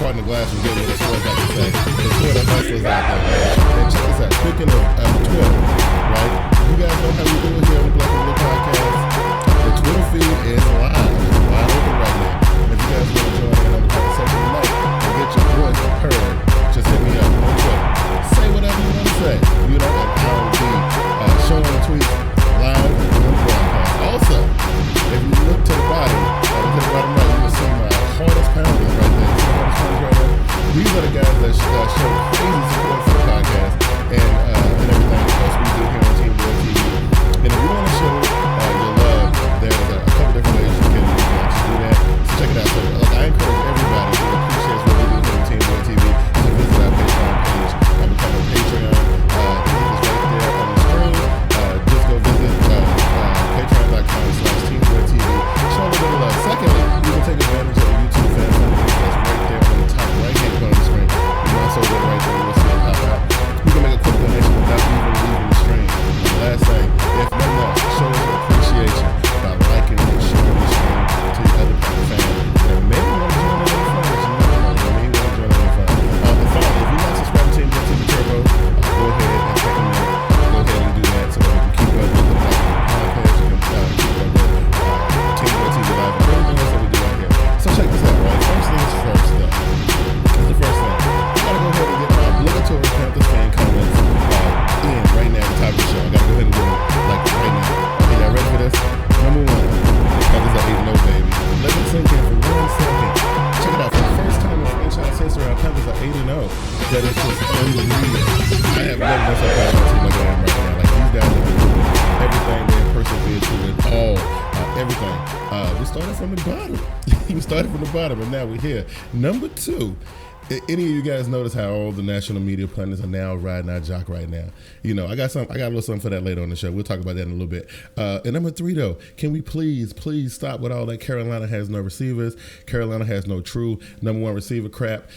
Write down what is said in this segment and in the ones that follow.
caught in the glass and getting what the sports got to say. The Twitter hustlers out there, man. And check this out. Speaking of Twitter, right? You guys know how we do it here on the Black and Blue Podcast. The Twitter feed is live. It's wide open right now. And if you guys want to join in on the conversation tonight and get your voice heard, just hit me up on Twitter. Say whatever you want to say. You know, and I'll be showing the tweets live on the broadcast. Also, if you look to the bottom right, you will see my hardest pounders right there. See the hardest pounders right there? These are the guys that show crazy support for the podcast and everything else we do here on TeamBoydTV. And if you want to show your love, there's a couple different ways you can actually do that. So check it out. So I encourage everybody who appreciates what we do here on TeamBoydTV to visit our Patreon page and become a Patreon. The link is right there on the screen. Just go visit patreon.com/TeamBoydTV. Show a little bit of love. Secondly, you can take advantage of the YouTube fan that's right there on the top right-hand corner of the screen. You can also go right there and you'll see it pop out. You can make a quick donation without even leaving the stream. And the last thing, if nothing else, show us your appreciation by liking and sharing the stream to your other Panther fans that maybe want to join in on the fun. You never know. Maybe want to join in on the fun. And finally, if you're not subscribed to TeamBoydTV Turbo, go ahead and take a minute. Go ahead and do that so that we can keep up with the podcast. You can keep up with TeamBoydTV Live and everything else that we do out here. So check this out, right? First things first, though. That's the first thing. I gotta go ahead and get my obligatory Panthers fan comments in right now at the top of the show. I gotta go ahead and do it like right now. Okay, y'all ready for this? Number one, the Panthers are 8-0, baby. Let it sink in for 1 second. Check it out. For the first time in franchise history, our Panthers are 8-0. That is just unbelievable. I have never been so proud of my team like I am right now. Like, these guys have been doing everything they have persevered to it all. Everything. We started from the bottom. We started from the bottom, and now we're here. Number two, any of you guys notice how all the national media pundits are now riding our jock right now? You know, I got a little something for that later on the show. We'll talk about that in a little bit. And number three, though, can we please stop with all that Carolina has no receivers, Carolina has no true number one receiver crap?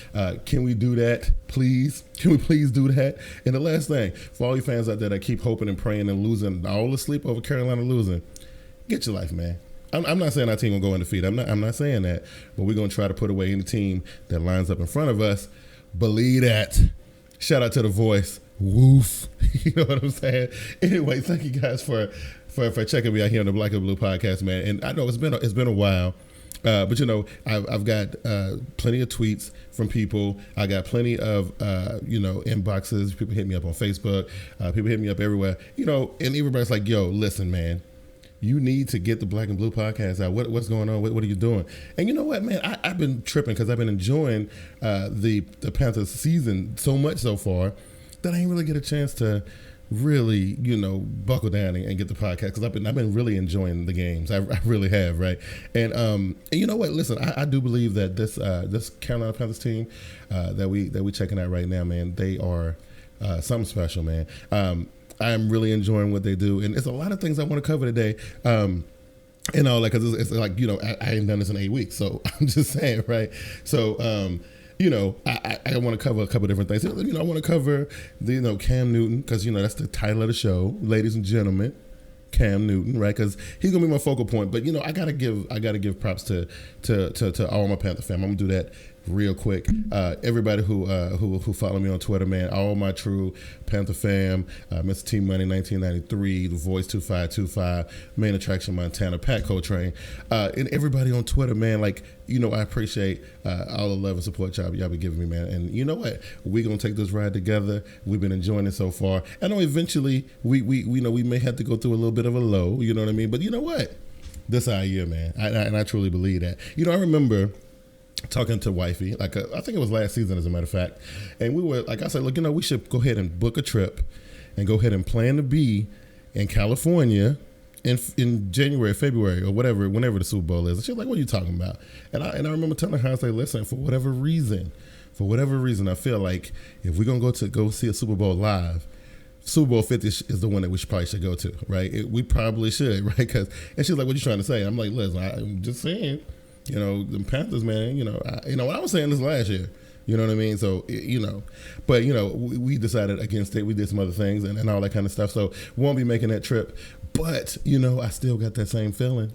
Can we do that, please? Can we please do that? And the last thing, for all you fans out there that keep hoping and praying and losing all the sleep over Carolina losing, get your life, man. I'm not saying our team will go undefeated. I'm not saying that. But we're going to try to put away any team that lines up in front of us. Believe that. Shout out to the voice. Woof. You know what I'm saying? Anyway, thank you guys for checking me out here on the Black and Blue Podcast, man. And I know it's been a while. But, you know, I've got plenty of tweets from people. I got plenty of, inboxes. People hit me up on Facebook. People hit me up everywhere. You know, and everybody's like, yo, listen, man. You need to get the Black and Blue Podcast out. What's going on? What are you doing? And you know what, man? I've been tripping because I've been enjoying the Panthers season so much so far that I ain't really get a chance to really, buckle down and get the podcast because I've been really enjoying the games. I really have, right? And you know what? Listen, I do believe that this Carolina Panthers team that we checking out right now, man, they are something special, man. I'm really enjoying what they do, and it's a lot of things I want to cover today. Because it's like, I ain't done this in 8 weeks, so I'm just saying, right? So, I want to cover a couple different things. I want to cover the, Cam Newton, because, that's the title of the show, ladies and gentlemen. Cam Newton, right? Because he's gonna be my focal point. But I gotta give props to all my Panther fam. I'm gonna do that real quick. Everybody who follow me on Twitter, man, all my true Panther fam, Mr. T Money 1993, The Voice 2525, Main Attraction Montana, Pat Coltrane, and everybody on Twitter, man. Like, I appreciate all the love and support y'all be giving me, man. And you know what? We're gonna take this ride together. We've been enjoying it so far. I know eventually we may have to go through a little bit of a low, you know what I mean? But you know what? This our year, man. And I truly believe that. I remember talking to wifey, I think it was last season, as a matter of fact, and we were like, I said, look, we should go ahead and book a trip and go ahead and plan to be in California in January, February, or whenever the Super Bowl is. And she was like, what are you talking about? And I remember telling her, I was like, listen, for whatever reason, I feel like if we're gonna go see a Super Bowl live, Super Bowl 50 is the one that we probably should go to, right? We probably should, right? And she's like, what are you trying to say? I'm like, listen, I'm just saying, the Panthers, man, I was saying this last year, you know what I mean? So, but, we decided against it. We did some other things and all that kind of stuff. So we won't be making that trip. But, I still got that same feeling.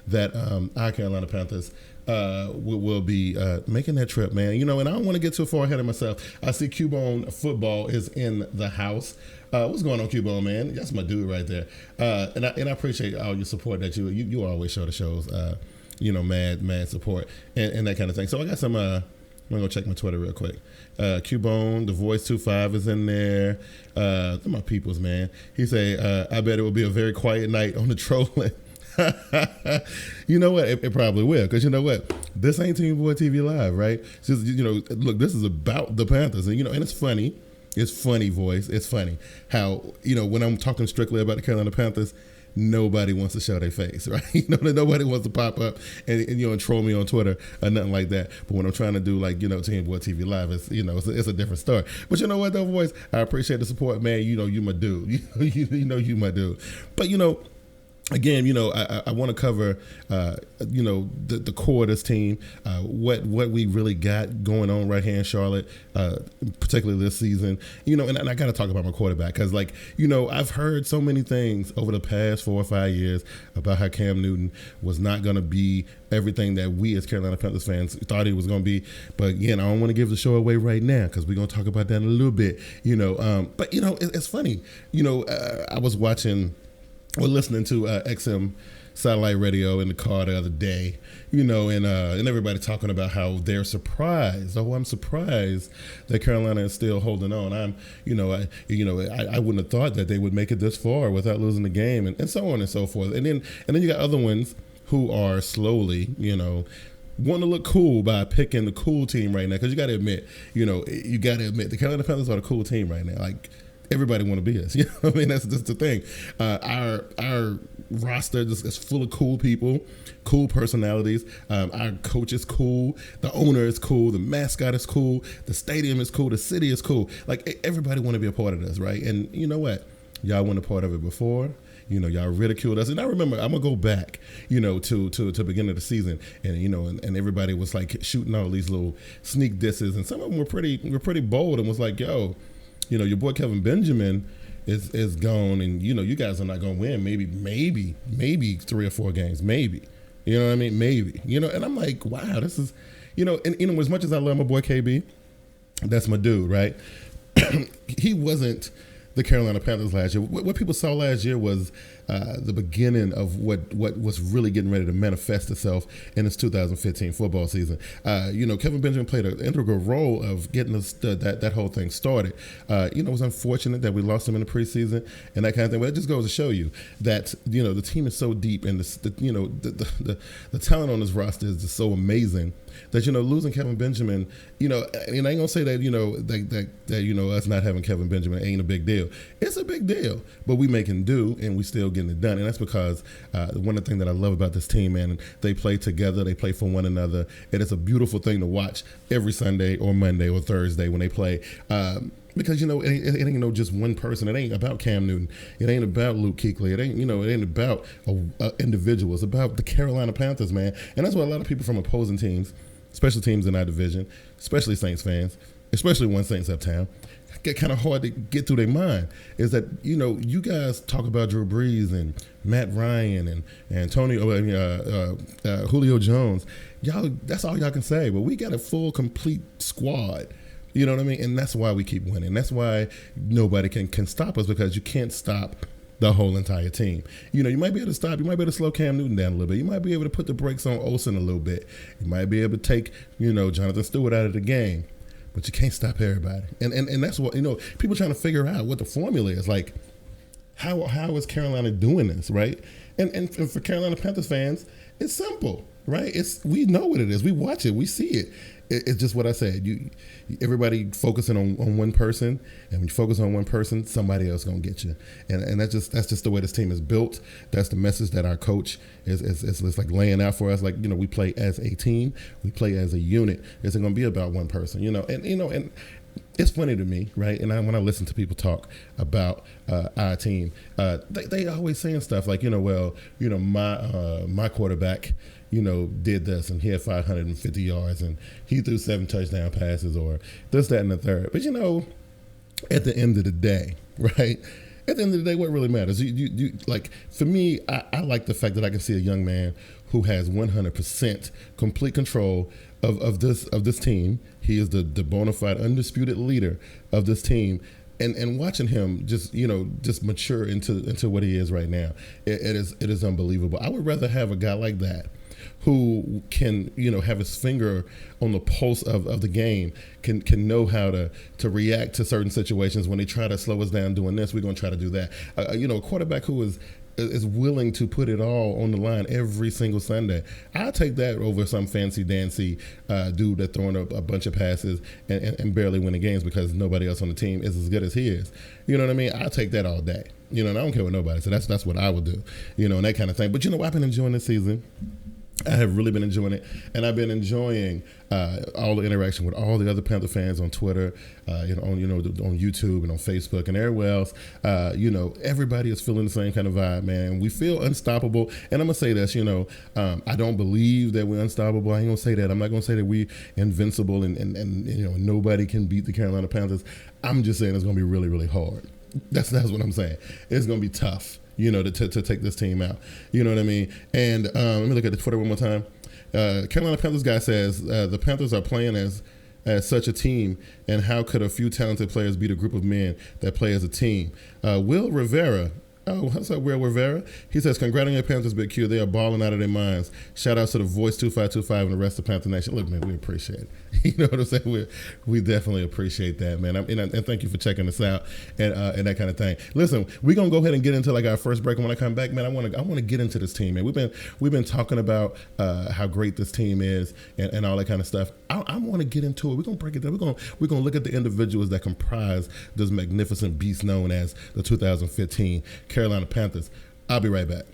That our Carolina Panthers will be making that trip, man. You know, and I don't want to get too far ahead of myself. I see Cubone Football is in the house. What's going on, Cubone, man? That's my dude right there. And I appreciate all your support that you always show the shows. You know, mad support and that kind of thing. So I got some. I'm gonna go check my Twitter real quick. Cubone, the Voice 25 is in there. They're my peoples, man. He say, I bet it will be a very quiet night on the trolling. You know what? It probably will, because you know what? This ain't Team Boy TV Live, right? Just, you know, look, this is about the Panthers, and you know, and it's funny. It's funny, Voice. It's funny how, you know, when I'm talking strictly about the Carolina Panthers, nobody wants to show their face, right? You know, nobody wants to pop up and you know, and troll me on Twitter or nothing like that. But when I'm trying to do, like, you know, Team Boy TV Live, it's, you know, it's a different story. But you know what, though, Voice? I appreciate the support, man. You know, you my dude. You know, you my dude. But you know, again, you know, I want to cover, you know, the core of this team, what we really got going on right here in Charlotte, particularly this season. You know, and I got to talk about my quarterback because, like, you know, I've heard so many things over the past 4 or 5 years about how Cam Newton was not going to be everything that we as Carolina Panthers fans thought he was going to be. But again, I don't want to give the show away right now because we're going to talk about that in a little bit. You know, but you know, it's funny. You know, I was watching. We're listening to XM satellite radio in the car the other day, you know, and everybody talking about how they're surprised. Oh, I'm surprised that Carolina is still holding on. I wouldn't have thought that they would make it this far without losing the game, and so on and so forth. And then you got other ones who are slowly, you know, want to look cool by picking the cool team right now. Because you got to admit, the Carolina Panthers are the cool team right now. Like, everybody want to be us. You know what I mean? That's just the thing. Our roster just is full of cool people, cool personalities. Our coach is cool. The owner is cool. The mascot is cool. The stadium is cool. The city is cool. Like, everybody want to be a part of this, right? And you know what? Y'all weren't a part of it before. You know, y'all ridiculed us. And I remember, I'm going to go back, you know, to the beginning of the season. And, you know, and everybody was like shooting all these little sneak disses. And some of them were pretty bold and was like, yo, you know, your boy Kevin Benjamin is gone, and you know, you guys are not going to win. Maybe 3 or 4 games, maybe. You know what I mean? Maybe. You know, and I'm like, wow, this is, you know, and you know, as much as I love my boy KB, that's my dude, right? He wasn't the Carolina Panthers last year. What people saw last year was the beginning of what was really getting ready to manifest itself in this 2015 football season. You know, Kevin Benjamin played an integral role of getting us that whole thing started. You know, it was unfortunate that we lost him in the preseason and that kind of thing, but it just goes to show you that, you know, the team is so deep and the talent on this roster is just so amazing that, you know, losing Kevin Benjamin, you know, and I ain't gonna say that, you know, that you know, us not having Kevin Benjamin ain't a big deal. It's a big deal, but we making do and we still getting it done. And that's because one of the things that I love about this team, man, they play together, they play for one another. It is a beautiful thing to watch every Sunday or Monday or Thursday when they play. Because, you know, it ain't, you know, just one person. It ain't about Cam Newton. It ain't about Luke Kuechly. It ain't, you know, it ain't about individuals. It's about the Carolina Panthers, man. And that's why a lot of people from opposing teams, special teams in our division, especially Saints fans, especially one Saints uptown, get kind of hard to get through their mind is that, you know, you guys talk about Drew Brees and Matt Ryan and Antonio, Julio Jones. Y'all, that's all y'all can say. But we got a full, complete squad. You know what I mean? And that's why we keep winning. That's why nobody can stop us, because you can't stop the whole entire team. You know, you might be able to stop. You might be able to slow Cam Newton down a little bit. You might be able to put the brakes on Olsen a little bit. You might be able to take, you know, Jonathan Stewart out of the game. But you can't stop everybody. And that's what, you know, people trying to figure out what the formula is. Like, how is Carolina doing this, right? And for Carolina Panthers fans, it's simple, right? We know what it is. We watch it. We see it. It's just what I said. Everybody focusing on one person, and when you focus on one person, somebody else gonna get you. And that's just the way this team is built. That's the message that our coach is like laying out for us. Like, you know, we play as a team, we play as a unit. It's gonna be about one person, you know. And it's funny to me, right? And when I listen to people talk about our team, they always saying stuff like, you know, well, you know, my quarterback, you know, did this and he had 550 yards and he threw 7 touchdown passes or this, that, and the third. But, you know, at the end of the day, right? At the end of the day, what really matters? You like, for me, I like the fact that I can see a young man who has 100% complete control of this team. He is the bona fide undisputed leader of this team. And watching him just mature into what he is right now, it is unbelievable. I would rather have a guy like that who can have his finger on the pulse of the game, can know how to react to certain situations. When they try to slow us down doing this, we're going to try to do that. A quarterback who is willing to put it all on the line every single Sunday. I'll take that over some fancy dancy dude that's throwing a bunch of passes and barely winning games because nobody else on the team is as good as he is. You know what I mean? I'll take that all day. And I don't care what nobody says. That's what I would do. And that kind of thing. But I've been enjoying this season. I have really been enjoying it, and I've been enjoying all the interaction with all the other Panther fans on Twitter, on YouTube and on Facebook and everywhere else. Everybody is feeling the same kind of vibe, man. We feel unstoppable, and I'm gonna say this. I don't believe that we're unstoppable. I ain't gonna say that. I'm not gonna say that we invincible and nobody can beat the Carolina Panthers. I'm just saying it's gonna be really, really hard. That's what I'm saying. It's gonna be tough. To take this team out. You know what I mean? And let me look at the Twitter one more time. Carolina Panthers guy says, the Panthers are playing as such a team, and how could a few talented players beat a group of men that play as a team? Will Rivera. Oh, what's up, Will Rivera? He says, congratulations, Panthers, Bigg Q. They are balling out of their minds. Shout out to the Voice 2525 and the rest of Panther Nation. Look, man, we appreciate it. You know what I'm saying? We definitely appreciate that, man. And thank you for checking us out and that kind of thing. Listen, we're gonna go ahead and get into our first break. And when I come back, man, I want to get into this team, man. We've been talking about how great this team is and all that kind of stuff. I want to get into it. We're gonna break it down. We're gonna look at the individuals that comprise this magnificent beast known as the 2015 Carolina Panthers. I'll be right back.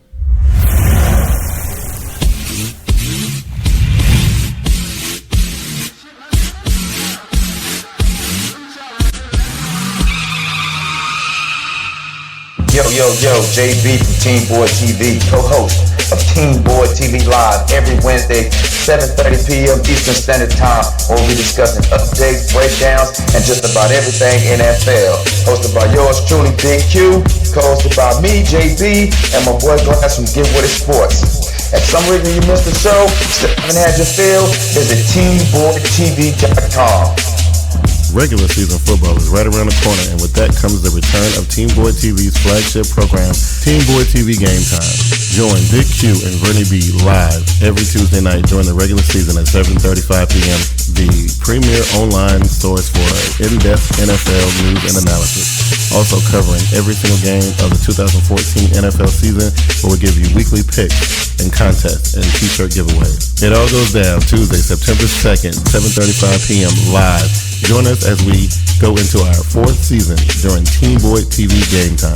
Yo, JB from TeamBoydTV, co-host of TeamBoydTV Live every Wednesday, 7:30 p.m. Eastern Standard Time, where we'll be discussing updates, breakdowns, and just about everything NFL. Hosted by yours truly, Bigg Q, co-hosted by me, JB, and my boy Glass from Get With It Sports. If some reason you missed the show, still haven't had your fill, visit TeamBoydTV.com. Regular season football is right around the corner, and with that comes the return of TeamBoydTV's flagship program, TeamBoydTV Game Time. Join Bigg Q and Vernie B live every Tuesday night during the regular season at 7:35 p.m., the premier online source for in-depth NFL news and analysis. Also covering every single game of the 2014 NFL season, where we give you weekly picks and contests and t-shirt giveaways. It all goes down Tuesday, September 2nd, 7:35 p.m. live. Join us as we go into our fourth season during TeamBoydTV Game Time.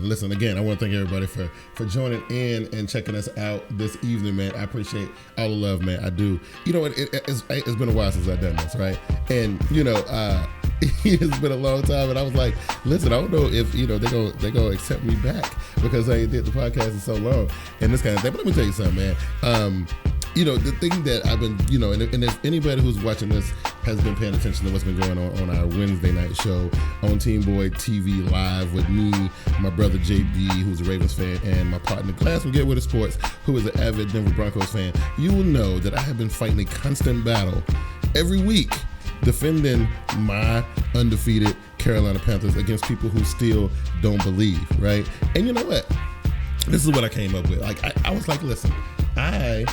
Listen. Again, I want to thank everybody for joining in and checking us out this evening, man. I appreciate all the love, man. I do. It's been a while since I've done this, right? And it's been a long time, and I was like, listen, I don't know if they're gonna accept me back because I did the podcast in so long and this kind of thing. But let me tell you something, man. The thing that I've been, and if anybody who's watching this has been paying attention to what's been going on our Wednesday night show on TeamBoydTV Live with me, my brother JB, who's a Ravens fan, and my partner Glass from Get With It Sports, who is an avid Denver Broncos fan, you will know that I have been fighting a constant battle every week defending my undefeated Carolina Panthers against people who still don't believe, right? And you know what? This is what I came up with. I was like, listen, I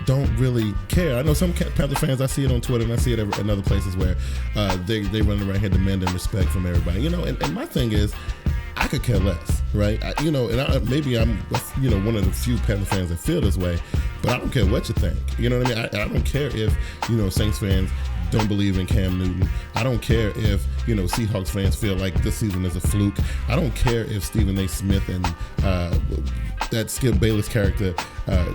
don't really care. I know some Panther fans, I see it on Twitter and I see it in other places where they run around here demanding respect from everybody. And my thing is, I could care less, right? Maybe I'm one of the few Panther fans that feel this way, but I don't care what you think. You know what I mean? I don't care if Saints fans don't believe in Cam Newton. I don't care if Seahawks fans feel like this season is a fluke. I don't care if Stephen A. Smith and that Skip Bayless character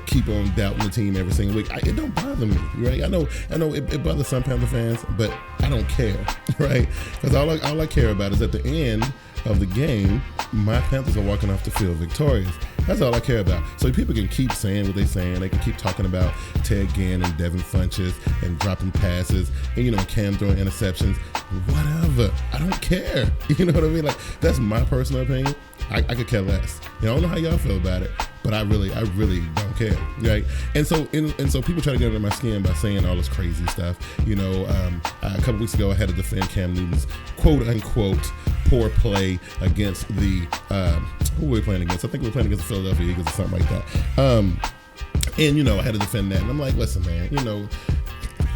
keep on doubting the team every single week. It don't bother me, right? I know it bothers some Panther fans, but I don't care, right? Because all I care about is at the end of the game, my Panthers are walking off the field victorious. That's all I care about. So people can keep saying what they're saying. They can keep talking about Ted Ginn and Devin Funchess and dropping passes and, Cam throwing interceptions. Whatever. I don't care. You know what I mean? Like, that's my personal opinion. I could care less. I don't know how y'all feel about it, but I really don't care, right? And so people try to get under my skin by saying all this crazy stuff. A couple weeks ago I had to defend Cam Newton's quote unquote poor play against the who were we playing against? I think we were playing against the Philadelphia Eagles or something like that. I had to defend that, and I'm like, listen, man,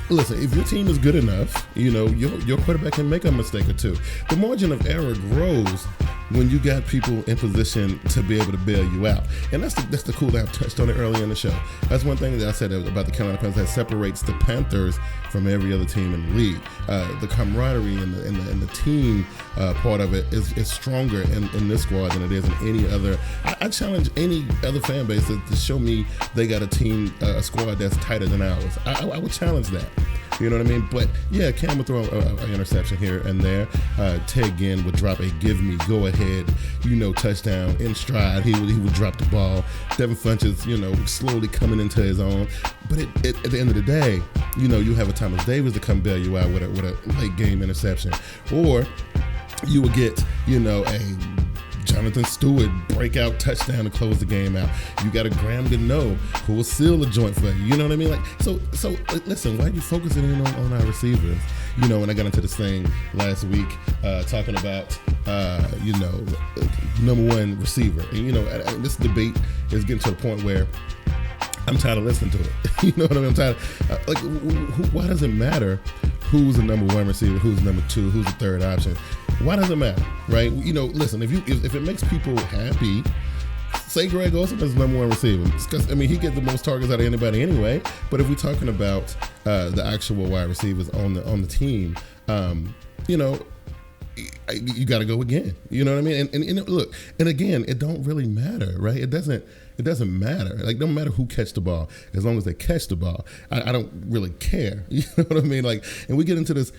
listen, if your team is good enough, your quarterback can make a mistake or two. The margin of error grows when you got people in position to be able to bail you out. And that's the cool thing. I touched on it earlier in the show. That's one thing that I said about the Carolina Panthers that separates the Panthers from every other team in the league. The camaraderie and the team part of it is stronger in this squad than it is in any other. I challenge any other fan base to show me they got a squad that's tighter than ours. I would challenge that. You know what I mean? But yeah, Cam would throw an interception here and there. Ted Ginn would drop a give me, go ahead, touchdown in stride. He would drop the ball. Devin Funchess, slowly coming into his own. But at the end of the day, you have a Thomas Davis to come bail you out with a late game interception, or you would get a Jonathan Stewart breakout touchdown to close the game out. You got a Graham Gano who will seal the joint for you. You know what I mean? Like, so listen, why are you focusing in on our receivers? When I got into this thing last week, talking about, number one receiver. And, this debate is getting to the point where I'm tired of listening to it. You know what I mean? I'm tired of, why does it matter who's the number one receiver, who's number two, who's the third option? Why does it matter, right? Listen, if it makes people happy, say Greg Olsen is the number one receiver. Because, he gets the most targets out of anybody anyway. But if we're talking about the actual wide receivers on the team, you got to go again. You know what I mean? And look, and again, it don't really matter, right? It doesn't matter. Like, don't matter who catch the ball, as long as they catch the ball. I don't really care. You know what I mean? Like, and we get into this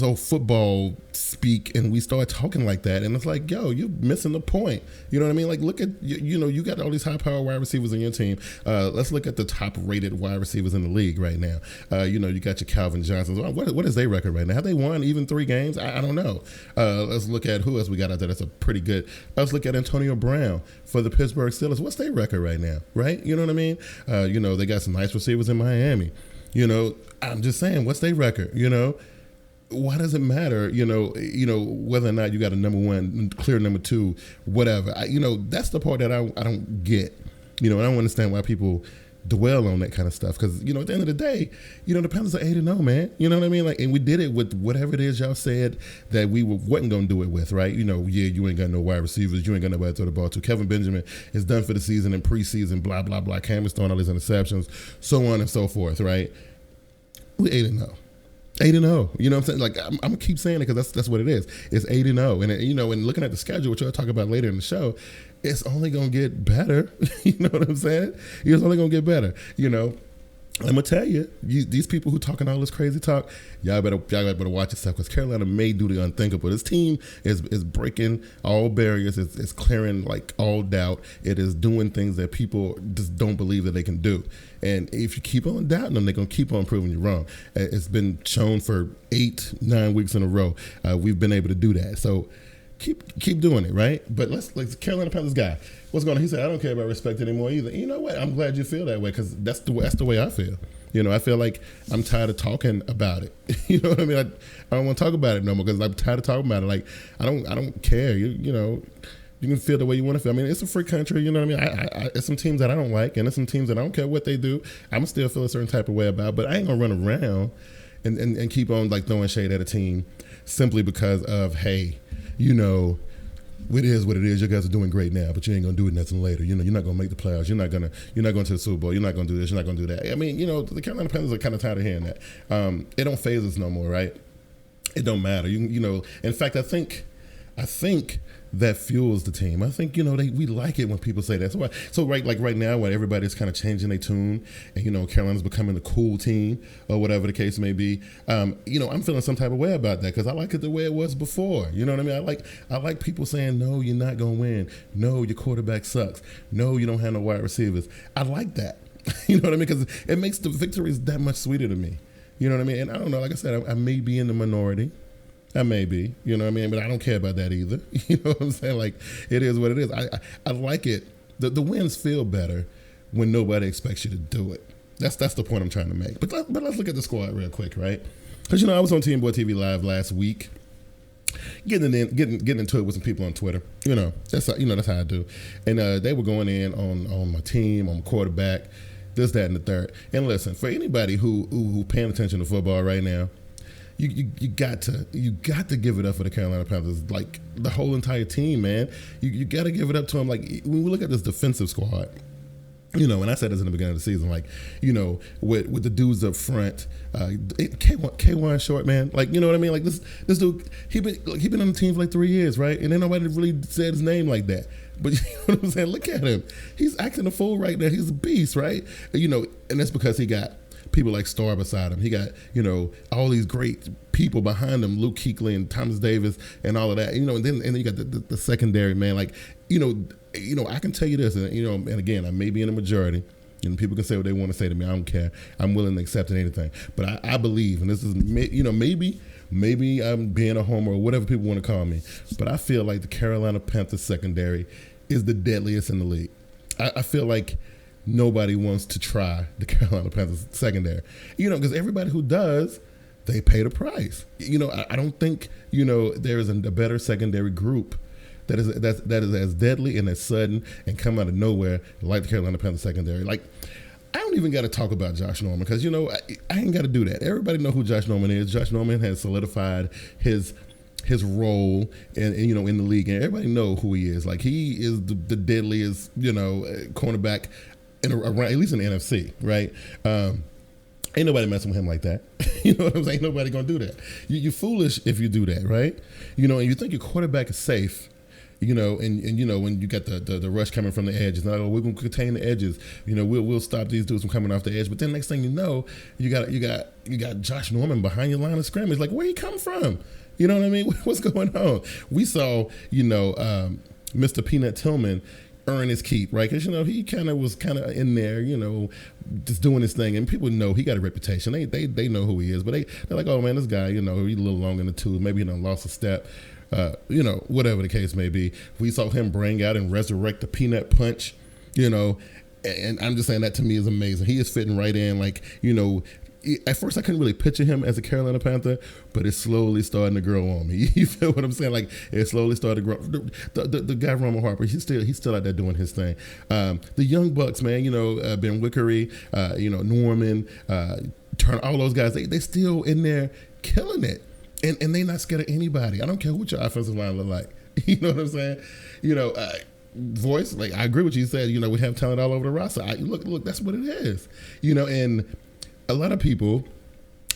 whole football speak, and we start talking like that, and it's like, yo, you're missing the point. You know what I mean? Like, look at you got all these high power wide receivers in your team. Let's look at the top rated wide receivers in the league right now. You got your Calvin Johnsons. What is their record right now? Have they won even 3 games? I don't know. Let's look at who else we got out there that's a pretty good. Let's look at Antonio Brown for the Pittsburgh Steelers. What's their record right now? Right? You know what I mean? They got some nice receivers in Miami. I'm just saying, what's their record? Why does it matter, whether or not you got a number one, clear number two, whatever? That's the part that I don't get. I don't understand why people dwell on that kind of stuff. Because, at the end of the day, the Panthers are 8-0, man. You know what I mean? Like, and we did it with whatever it is y'all said that we wasn't going to do it with, right? You ain't got no wide receivers. You ain't got nobody to throw the ball to. Kevin Benjamin is done for the season and preseason, blah, blah, blah. Cam is throwing all these interceptions, so on and so forth, right? We 8-0. 8-0, you know what I'm saying? Like, I'm gonna keep saying it because that's what it is. It's 8-0, and and looking at the schedule, which I'll talk about later in the show, it's only gonna get better. You know what I'm saying? It's only gonna get better. I'm gonna tell you, these people who talking all this crazy talk, y'all better watch yourself, because Carolina may do the unthinkable. This team is breaking all barriers. It's clearing like all doubt. It is doing things that people just don't believe that they can do. And if you keep on doubting them, they're gonna keep on proving you wrong. It's been shown for 8-9 weeks in a row. We've been able to do that. So keep doing it, right? But let's like the Carolina Panthers guy. What's going on? He said, I don't care about respect anymore either. You know what? I'm glad you feel that way, because that's the way I feel. I feel like I'm tired of talking about it. You know what I mean? I don't want to talk about it no more, because I'm tired of talking about it. Like, I don't care. You can feel the way you want to feel. I mean, it's a free country. You know what I mean? It's some teams that I don't like, and there's some teams that I don't care what they do. I'm still feel a certain type of way about, but I ain't gonna run around and keep on like throwing shade at a team simply because of, hey, it is what it is. You guys are doing great now, but you ain't gonna do it nothing later. You're not gonna make the playoffs. You're not going to the Super Bowl. You're not gonna do this. You're not gonna do that. I mean, the Carolina Panthers are kind of tired of hearing that. It don't phase us no more, right? It don't matter. In fact, I think I think that fuels the team. I think, we like it when people say that. So right now, when everybody's kind of changing their tune and, Carolina's becoming the cool team or whatever the case may be, I'm feeling some type of way about that because I like it the way it was before. You know what I mean? I like people saying, no, you're not going to win. No, your quarterback sucks. No, you don't have no wide receivers. I like that. You know what I mean? Because it makes the victories that much sweeter to me. You know what I mean? And I don't know, like I said, I may be in the minority. I may be, you know what I mean? But I don't care about that either. You know what I'm saying? Like, it is what it is. I like it. The wins feel better when nobody expects you to do it. That's the point I'm trying to make. But let's look at the squad real quick, right? Because, I was on TeamBoydTV Live last week, getting into it with some people on Twitter. That's how I do. And they were going in on my team, on my quarterback, this, that, and the third. And listen, for anybody who paying attention to football right now, You got to give it up for the Carolina Panthers, like the whole entire team, man. You got to give it up to them. Like when we look at this defensive squad, and I said this in the beginning of the season, like with the dudes up front, K1 Short, man, like you know what I mean. Like this dude, he been on the team for like 3 years, right? And then nobody really said his name like that. But you know what I'm saying? Look at him. He's acting a fool right now. He's a beast, right? And that's because he got people like Starr beside him. He got, all these great people behind him, Luke Kuechly and Thomas Davis and all of that. And then you got the secondary, man. Like, I can tell you this, and again, I may be in the majority, and people can say what they want to say to me. I don't care. I'm willing to accept anything. But I believe, and this is, maybe I'm being a homer or whatever people want to call me, but I feel like the Carolina Panthers secondary is the deadliest in the league. I feel like nobody wants to try the Carolina Panthers secondary, because everybody who does, they pay the price. I don't think, there is a better secondary group that is as deadly and as sudden and come out of nowhere like the Carolina Panthers secondary. Like, I don't even got to talk about Josh Norman because, I ain't got to do that. Everybody know who Josh Norman is. Josh Norman has solidified his role in the league, and everybody know who he is. Like, he is the deadliest, cornerback around, at least in the NFC, right? Ain't nobody messing with him like that. You know what I'm saying? Ain't nobody gonna do that. You're foolish if you do that, right? And you think your quarterback is safe, and when you got the rush coming from the edges, like, we're gonna contain the edges. We'll stop these dudes from coming off the edge. But then next thing you know, you got Josh Norman behind your line of scrimmage. Like, where he come from? You know what I mean? What's going on? We saw, Mr. Peanut Tillman earn his keep, right? Because he was in there, just doing his thing, and people know he got a reputation. They know who he is, but they're like, oh man, this guy, he's a little long in the tooth. Maybe he done lost a step, whatever the case may be. We saw him bring out and resurrect the peanut punch, and I'm just saying that to me is amazing. He is fitting right in, like at first I couldn't really picture him as a Carolina Panther, but it's slowly starting to grow on me. You feel what I'm saying? Like, it slowly started to grow. The guy Roman Harper, he's still out there doing his thing. The young bucks, man, Ben Wickery, Norman, Turner, all those guys, they still in there killing it, and they not scared of anybody. I don't care what your offensive line look like. You know what I'm saying? Voice, like, I agree with you said. We have talent all over the roster. Look, that's what it is. And a lot of people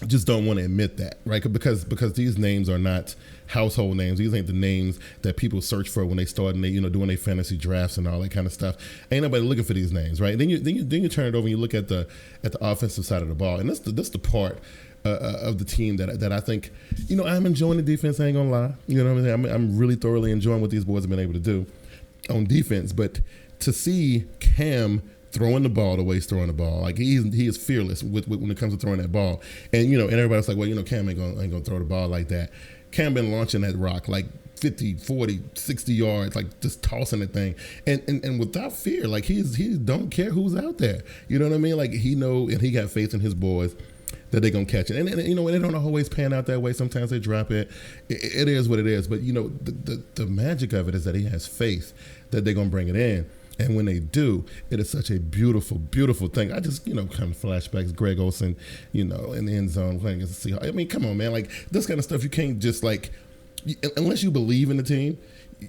just don't want to admit that, right? Because these names are not household names. These ain't the names that people search for when they start and they doing their fantasy drafts and all that kind of stuff. Ain't nobody looking for these names, right? Then you turn it over and you look at the offensive side of the ball, and that's the part of the team that I think I'm enjoying the defense. I ain't gonna lie, what I'm saying? I'm really thoroughly enjoying what these boys have been able to do on defense. But to see Cam throwing the ball the way he's throwing the ball, like he is fearless when it comes to throwing that ball, and and everybody's like, well, Cam ain't gonna throw the ball like that. Cam been launching that rock like 50, 40, 60 yards, like just tossing the thing, and without fear, like he don't care who's out there. You know what I mean? Like, he know, and he got faith in his boys that they're gonna catch it, and they don't always pan out that way. Sometimes they drop it. It is what it is. But the magic of it is that he has faith that they're gonna bring it in. And when they do, it is such a beautiful, beautiful thing. I just, kind of flashbacks, Greg Olsen, in the end zone playing against the Seahawks. I mean, come on, man. Like, this kind of stuff, you can't just, like, unless you believe in the team,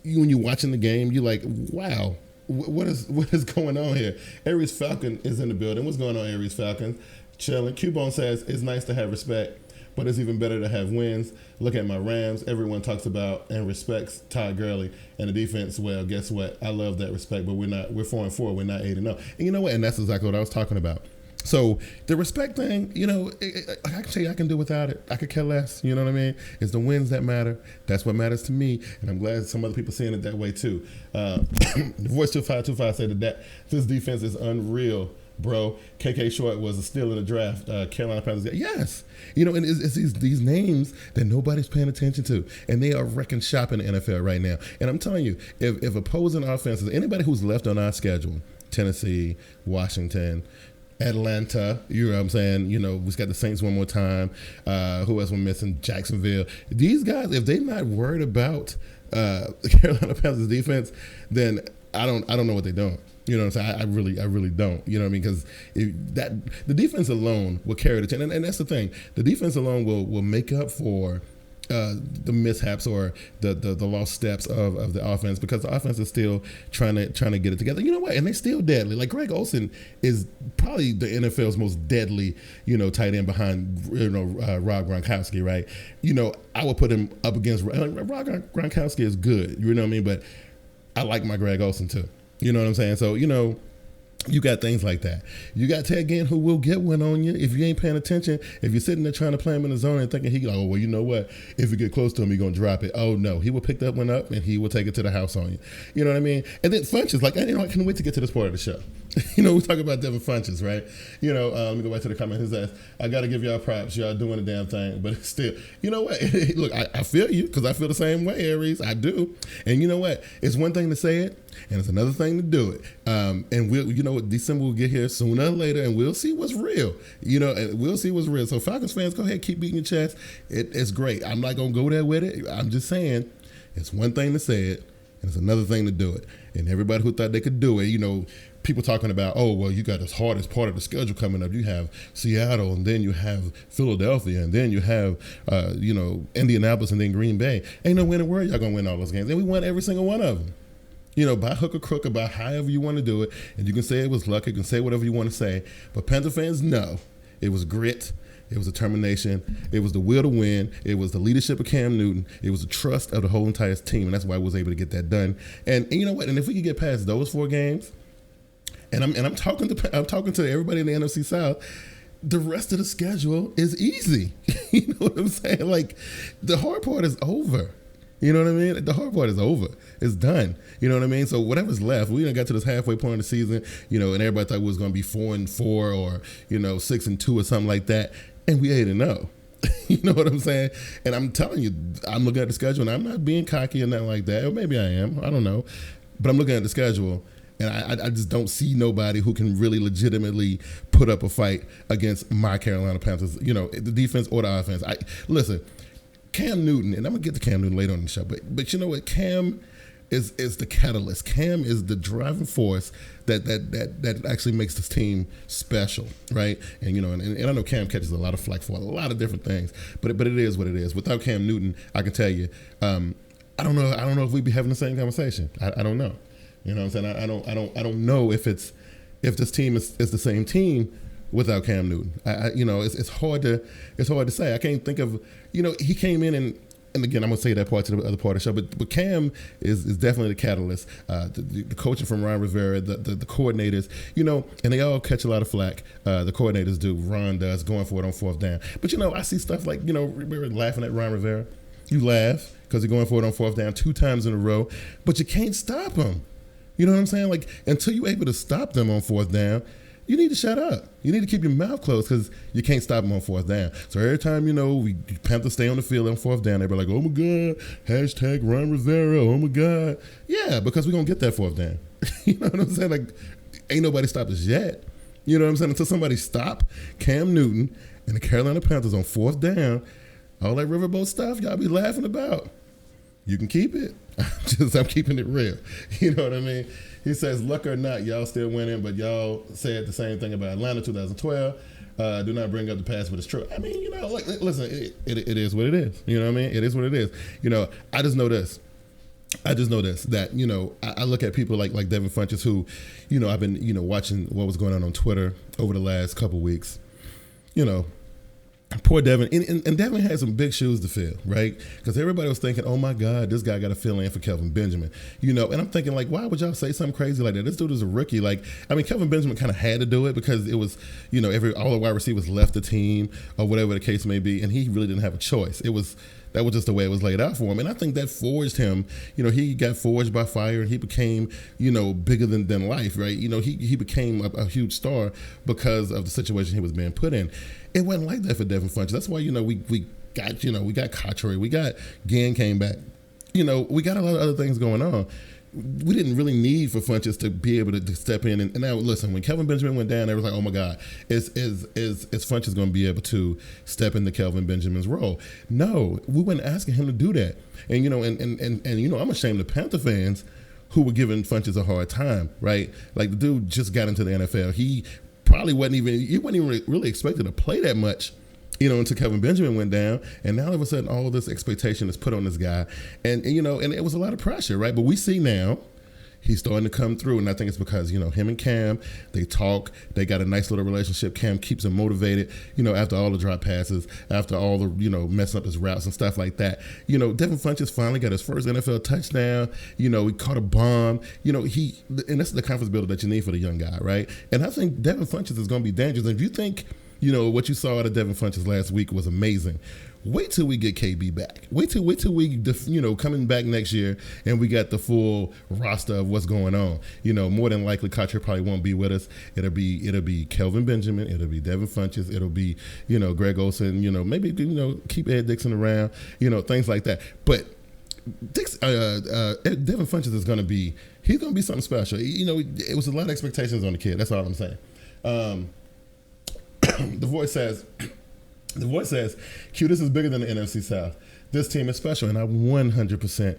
when you're watching the game, you're like, wow, what is going on here? Aries Falcon is in the building. What's going on, Aries Falcon? Chilling. Cubone says, it's nice to have respect but it's even better to have wins. Look at my Rams. Everyone talks about and respects Todd Gurley and the defense. Well, guess what? I love that respect, but we're 4-4. We're not 8-0. And you know what? And that's exactly what I was talking about. So the respect thing, I can tell you I can do without it. I could care less. You know what I mean? It's the wins that matter. That's what matters to me. And I'm glad some other people seeing it that way too. Voice 2525 said that this defense is unreal, bro. KK Short was a steal in the draft. Carolina Panthers. Yes. And it's these names that nobody's paying attention to. And they are wrecking shop in the NFL right now. And I'm telling you, if opposing offenses, anybody who's left on our schedule, Tennessee, Washington, Atlanta, you know what I'm saying? We've got the Saints one more time. Who else we're missing? Jacksonville. These guys, if they're not worried about the Carolina Panthers defense, then I don't know what they're doing. You know what I'm saying? I really don't. You know what I mean? Because the defense alone will carry the team, and that's the thing. The defense alone will make up for the mishaps or the lost steps of the offense, because the offense is still trying to get it together. You know what? And they're still deadly. Like Greg Olsen is probably the NFL's most deadly, tight end behind Rob Gronkowski, right? I would put him up against Rob Gronkowski is good. You know what I mean? But I like my Greg Olsen too. You know what I'm saying? So you got things like that. You got Ted Ginn, who will get one on you if you ain't paying attention. If you're sitting there trying to play him in the zone and thinking you know what? If you get close to him, you're going to drop it. Oh, no. He will pick that one up and he will take it to the house on you. You know what I mean? And then Funches, I can't wait to get to this part of the show. We talk about Devin Funches, right? Let me go back to the comment. His ass, I got to give y'all props. Y'all doing the damn thing. But it's still, you know what? Look, I feel you, because I feel the same way, Aries. I do. And you know what? It's one thing to say it, and it's another thing to do it. And December will get here sooner or later, and we'll see what's real. And we'll see what's real. So Falcons fans, go ahead, keep beating your chest. It's great. I'm not going to go there with it. I'm just saying it's one thing to say it, and it's another thing to do it. And everybody who thought they could do it, people talking about, oh, well, you got this hardest part of the schedule coming up. You have Seattle, and then you have Philadelphia, and then you have, Indianapolis, and then Green Bay. Ain't no way in the world y'all going to win all those games. And we won every single one of them. By hook or crook, about however you want to do it. And you can say it was luck. You can say whatever you want to say. But Panther fans, no. It was grit. It was determination. It was the will to win. It was the leadership of Cam Newton. It was the trust of the whole entire team. And that's why I was able to get that done. And you know what? And if we could get past those 4 games, and I'm talking to everybody in the NFC South, the rest of the schedule is easy. You know what I'm saying? Like, the hard part is over. You know what I mean? The hard part is over. It's done. You know what I mean? So whatever's left, we done got to this halfway point of the season, and everybody thought we was going to be 4-4 or 6-2 or something like that, and we 8-0. You know what I'm saying? And I'm telling you, I'm looking at the schedule, and I'm not being cocky or nothing like that. Or maybe I am. I don't know. But I'm looking at the schedule, and I just don't see nobody who can really legitimately put up a fight against my Carolina Panthers, the defense or the offense. Listen, Cam Newton, and I'm going to get to Cam Newton later on in the show, but you know what? Cam is the catalyst. Cam is the driving force that actually makes this team special, right? And and I know Cam catches a lot of flack for a lot of different things, but it is what it is. Without Cam Newton, I can tell you, I don't know if we'd be having the same conversation. I don't know. You know what I'm saying? I don't know if this team is the same team without Cam Newton. It's hard to say. I can't think of, he came in and again, I'm gonna say that part to the other part of the show, but Cam is definitely the catalyst. The coaching from Ron Rivera, the coordinators, and they all catch a lot of flack. The coordinators do. Ron does, going for it on 4th down. But I see stuff like, we're laughing at Ron Rivera. You laugh because he's going for it on 4th down 2 times in a row, but you can't stop him. You know what I'm saying? Like, until you're able to stop them on 4th down, you need to shut up. You need to keep your mouth closed, because you can't stop them on 4th down. So every time, we Panthers stay on the field on 4th down, they're like, oh my God, hashtag Ron Rivera, oh my God. Yeah, because we're going to get that 4th down. You know what I'm saying? Like, ain't nobody stopped us yet. You know what I'm saying? Until somebody stop Cam Newton and the Carolina Panthers on 4th down, all that riverboat stuff y'all be laughing about, you can keep it. I'm keeping it real. You know what I mean? He says, luck or not, y'all still winning, but y'all said the same thing about Atlanta 2012. Do not bring up the past, but it's true. I mean, listen, it is what it is. You know what I mean? It is what it is. I just know this. That, I look at people like Devin Funches, who, I've been, watching what was going on Twitter over the last couple weeks. Poor Devin, and Devin had some big shoes to fill, right? Because everybody was thinking, "Oh my God, this guy got to fill in for Kelvin Benjamin," And I'm thinking, like, why would y'all say something crazy like that? This dude is a rookie. Like, I mean, Kelvin Benjamin kind of had to do it because it was, all the wide receivers left the team or whatever the case may be, and he really didn't have a choice. That was just the way it was laid out for him, and I think that forged him. He got forged by fire, and he became, bigger than life, right? He became a huge star because of the situation he was being put in. It wasn't like that for Devin Funchess. That's why, we got Cotchery, we got Gann came back. We got a lot of other things going on. We didn't really need for Funchess to be able to step in. And now, listen, when Kelvin Benjamin went down, they was like, oh my God, is Funchess going to be able to step into Kelvin Benjamin's role? No, we weren't asking him to do that. And, I'm ashamed of Panther fans who were giving Funchess a hard time, right? Like, the dude just got into the NFL. He probably wasn't even really expected to play that much, until Kelvin Benjamin went down, and now all of a sudden all this expectation is put on this guy, and it was a lot of pressure, right? But we see now he's starting to come through, and I think it's because him and Cam, they talk, they got a nice little relationship. Cam keeps him motivated, after all the drop passes, after all the messing up his routes and stuff like that. Devin Funchess finally got his first NFL touchdown. He caught a bomb. And that's the confidence builder that you need for the young guy, right? And I think Devin Funchess is going to be dangerous. And if you think what you saw out of Devin Funchess last week was amazing, wait till we get KB back. Wait till we, coming back next year and we got the full roster of what's going on. More than likely, Cotchery probably won't be with us. It'll be Kelvin Benjamin. It'll be Devin Funchess. It'll be, Greg Olsen. Maybe, keep Ed Dixon around. Things like that. But Devin Funchess is going to be something special. It was a lot of expectations on the kid. That's all I'm saying. The voice says, Q, this is bigger than the NFC South. This team is special, and I 100%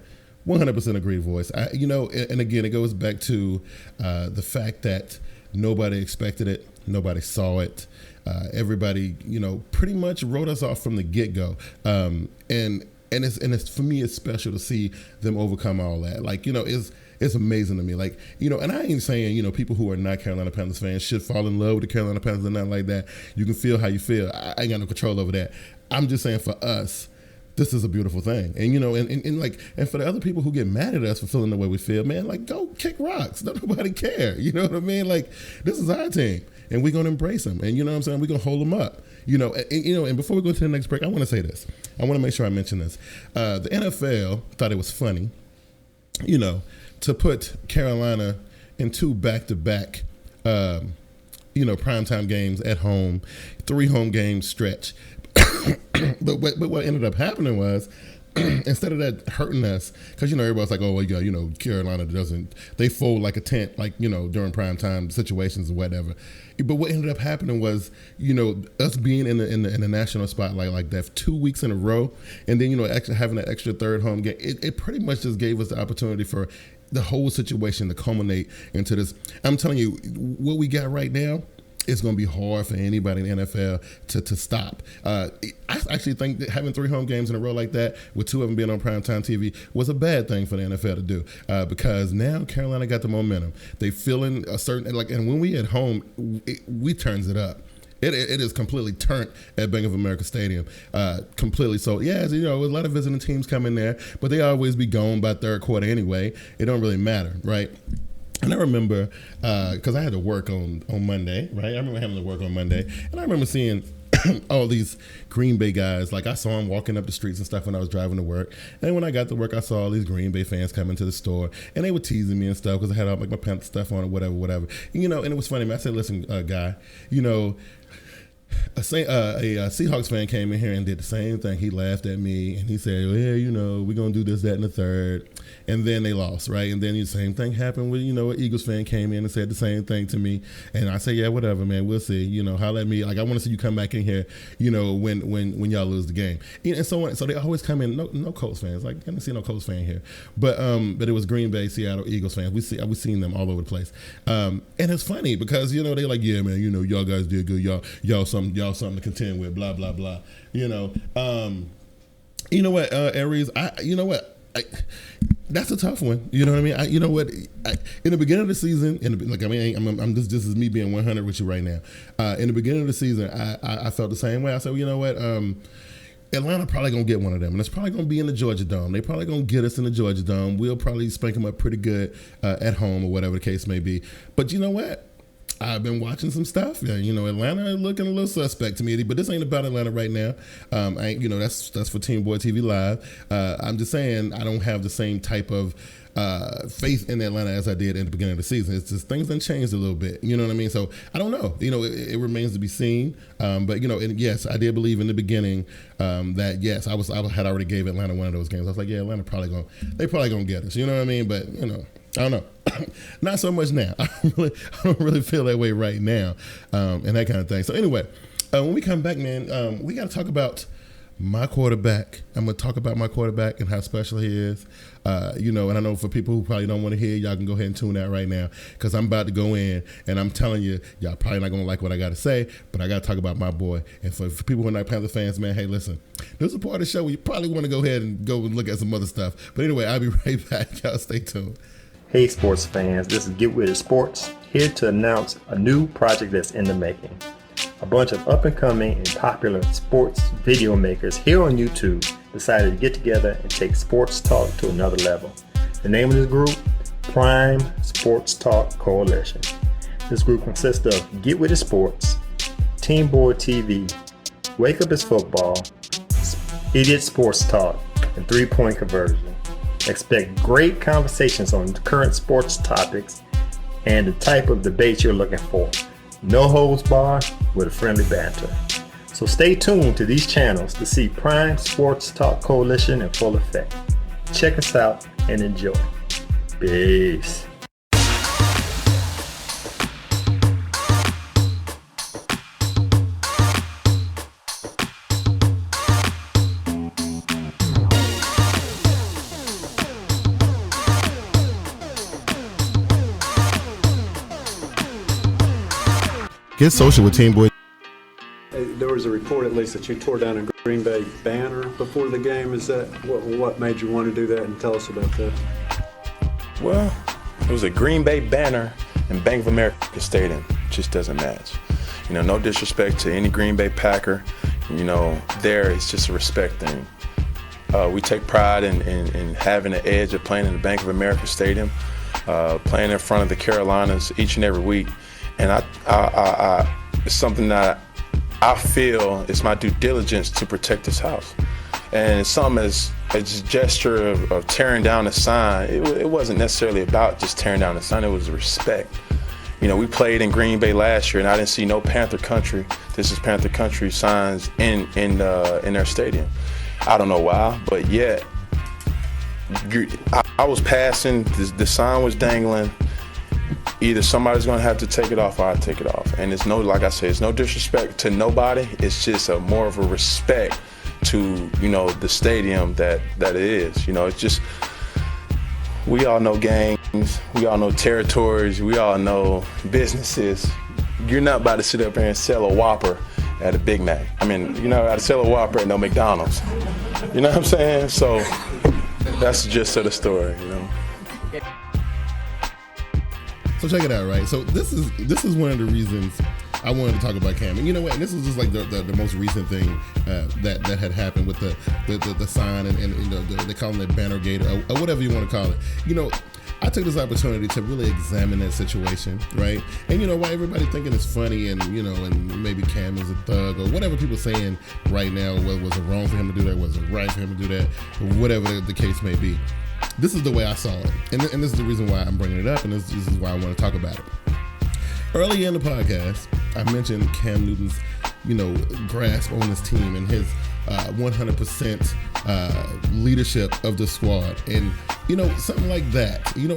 agree, voice. And again, it goes back to the fact that nobody expected it, nobody saw it. Everybody, pretty much wrote us off from the get-go. And it's for me, it's special to see them overcome all that. Like, it's amazing to me. Like, and I ain't saying, people who are not Carolina Panthers fans should fall in love with the Carolina Panthers or nothing like that. You can feel how you feel. I ain't got no control over that. I'm just saying, for us, this is a beautiful thing. And, and for the other people who get mad at us for feeling the way we feel, man, like, go kick rocks. Don't nobody care. You know what I mean? Like, this is our team, and we're going to embrace them. And what I'm saying? We're going to hold them up. And before we go to the next break, I want to say this. I want to make sure I mention this. The NFL thought it was funny, to put Carolina in 2 back-to-back, primetime games at home, 3 home games stretch. But what ended up happening was, instead of that hurting us, because everybody's like, oh, well, Carolina they fold like a tent, like during primetime situations or whatever. But what ended up happening was, us being in the national spotlight like that for 2 weeks in a row, and then actually having that extra third home game, it pretty much just gave us the opportunity for the whole situation to culminate into this. I'm telling you, what we got right now, it's going to be hard for anybody in the NFL to stop. I actually think that having 3 home games in a row like that, with 2 of them being on primetime TV, was a bad thing for the NFL to do, because now Carolina got the momentum. They feeling a certain, and when we at home, we turns it up. It is completely turned at Bank of America Stadium, completely. So, yeah, a lot of visiting teams come in there, but they always be gone by third quarter anyway. It don't really matter, right? And I remember, because I had to work on Monday, right? I remember having to work on Monday, and I remember seeing all these Green Bay guys. Like, I saw them walking up the streets and stuff when I was driving to work. And when I got to work, I saw all these Green Bay fans coming to the store, and they were teasing me and stuff because I had all my Panther stuff on or whatever. And it was funny, man. I said, listen, guy, a Seahawks fan came in here and did the same thing. He laughed at me and he said, well, yeah, we're going to do this, that, and the third. And then they lost, right? And then the same thing happened with, an Eagles fan came in and said the same thing to me. And I said, yeah, whatever, man, we'll see. Holler at me. Like, I want to see you come back in here, when y'all lose the game. And so they always come in, no Colts fans. Like, I didn't see no Colts fan here. But it was Green Bay, Seattle, Eagles fans. We've seen them all over the place. And it's funny because, they're like, yeah, man, y'all guys did good. Y'all something to contend with, blah, blah, blah. You know what, Aries, That's a tough one. You know what I mean? You know what? In the beginning of the season, this is me being 100 with you right now. In the beginning of the season, I felt the same way. I said, well, you know what? Atlanta probably gonna get one of them, and it's probably gonna be in the Georgia Dome. They probably gonna get us in the Georgia Dome. We'll probably spank them up pretty good at home or whatever the case may be. But you know what? I've been watching some stuff. You know, Atlanta looking a little suspect to me, but this ain't about Atlanta right now. That's for TeamBoydTV Live. I'm just saying I don't have the same type of faith in Atlanta as I did in the beginning of the season. It's just things done changed a little bit. You know what I mean? So I don't know. You know, it remains to be seen. But you know, and yes, I did believe in the beginning that yes, I had already gave Atlanta one of those games. I was like, yeah, Atlanta probably gonna get us. You know what I mean? But you know, I don't know. Not so much now. I don't really feel that way right now, and that kind of thing. So anyway, when we come back, man, we got to talk about my quarterback. I'm going to talk about my quarterback and how special he is. You know, and I know for people who probably don't want to hear, y'all can go ahead and tune out right now because I'm about to go in, and I'm telling you, y'all probably not going to like what I got to say, but I got to talk about my boy. And for people who are not Panther fans, man, hey, listen, there's a part of the show where you probably want to go ahead and go and look at some other stuff. But anyway, I'll be right back. Y'all stay tuned. Hey sports fans, this is Get With It Sports, here to announce a new project that's in the making. A bunch of up-and-coming and popular sports video makers here on YouTube decided to get together and take sports talk to another level. The name of this group, Prime Sports Talk Coalition. This group consists of Get With It Sports, TeamBoydTV, Wake Up Is Football, Idiot Sports Talk, and 3-Point Conversion. Expect great conversations on current sports topics and the type of debate you're looking for. No holds barred with a friendly banter. So stay tuned to these channels to see Prime Sports Talk Coalition in full effect. Check us out and enjoy. Peace. Get social with TeamBoyd. There was a report, at least, that you tore down a Green Bay banner before the game. Is that what made you want to do that? And tell us about that. Well, it was a Green Bay banner in Bank of America Stadium. Just doesn't match. You know, no disrespect to any Green Bay Packer. You know, there it's just a respect thing. We take pride in having the edge of playing in the Bank of America Stadium, playing in front of the Carolinas each and every week. And it's something that I feel it's my due diligence to protect this house. And it's something as a gesture of tearing down the sign. It wasn't necessarily about just tearing down the sign, it was respect. You know, we played in Green Bay last year and I didn't see no Panther Country, this is Panther Country signs in their stadium. I don't know why, but yet, I was passing, the sign was dangling. Either somebody's gonna have to take it off or I take it off. And it's no, like I said, it's no disrespect to nobody. It's just more of a respect to, you know, the stadium that it is. You know, it's just, we all know gangs, we all know territories, we all know businesses. You're not about to sit up here and sell a Whopper at a Big Mac. I mean, you're not about to sell a Whopper at no McDonald's. You know what I'm saying? So that's the gist of the story, you know. So check it out, right? So this is one of the reasons I wanted to talk about Cam. And you know what? And this is just like the most recent thing that had happened with the sign and you know, they call it Bannergate or whatever you want to call it. You know, I took this opportunity to really examine that situation, right? And you know, why everybody thinking it's funny and you know, and maybe Cam is a thug or whatever people saying right now, was it wrong for him to do that? Was it right for him to do that? Or whatever the case may be. This is the way I saw it. And this is the reason why I'm bringing it up, and this is why I want to talk about it. Earlier in the podcast, I mentioned Cam Newton's, you know, grasp on this team and his 100% leadership of the squad. And, you know, something like that. You know,